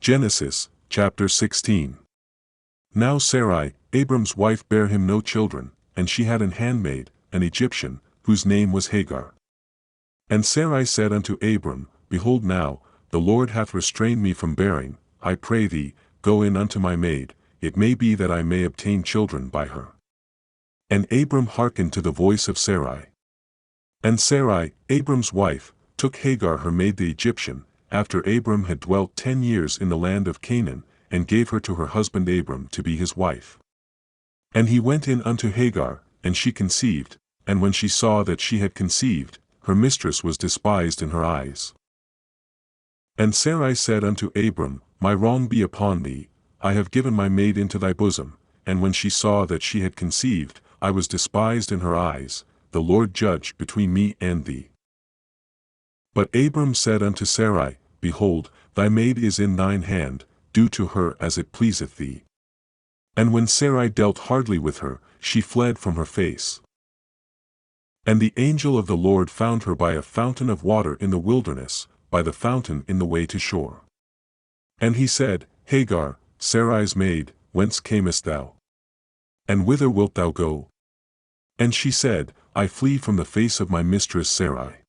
Genesis, chapter 16. Now Sarai, Abram's wife, bare him no children, and she had an handmaid, an Egyptian, whose name was Hagar. And Sarai said unto Abram, Behold now, the Lord hath restrained me from bearing, I pray thee, go in unto my maid, it may be that I may obtain children by her. And Abram hearkened to the voice of Sarai. And Sarai, Abram's wife, took Hagar her maid the Egyptian, after Abram had dwelt 10 years in the land of Canaan, and gave her to her husband Abram to be his wife. And he went in unto Hagar, and she conceived, and when she saw that she had conceived, her mistress was despised in her eyes. And Sarai said unto Abram, My wrong be upon thee, I have given my maid into thy bosom, and when she saw that she had conceived, I was despised in her eyes, the Lord judge between me and thee. But Abram said unto Sarai, Behold, thy maid is in thine hand, do to her as it pleaseth thee. And when Sarai dealt hardly with her, she fled from her face. And the angel of the Lord found her by a fountain of water in the wilderness, by the fountain in the way to shore. And he said, Hagar, Sarai's maid, whence camest thou? And whither wilt thou go? And she said, I flee from the face of my mistress Sarai.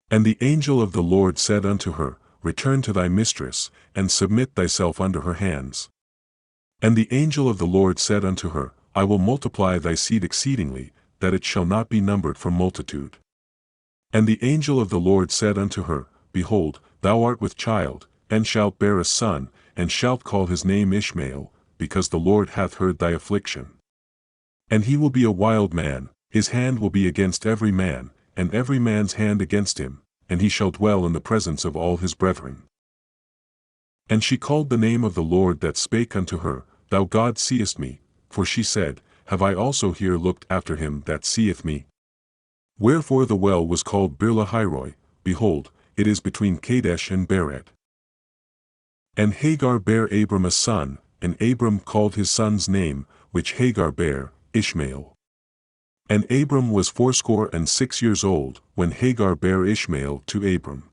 And the angel of the Lord said unto her, Return to thy mistress, and submit thyself under her hands. And the angel of the Lord said unto her, I will multiply thy seed exceedingly, that it shall not be numbered for multitude. And the angel of the Lord said unto her, Behold, thou art with child, and shalt bear a son, and shalt call his name Ishmael, because the Lord hath heard thy affliction. And he will be a wild man, his hand will be against every man, and every man's hand against him, and he shall dwell in the presence of all his brethren. And she called the name of the Lord that spake unto her, Thou God seest me, for she said, Have I also here looked after him that seeth me? Wherefore the well was called Beer-lahai-roi, behold, it is between Kadesh and Bered. And Hagar bare Abram a son, and Abram called his son's name, which Hagar bare, Ishmael. And Abram was 86 years old, when Hagar bare Ishmael to Abram.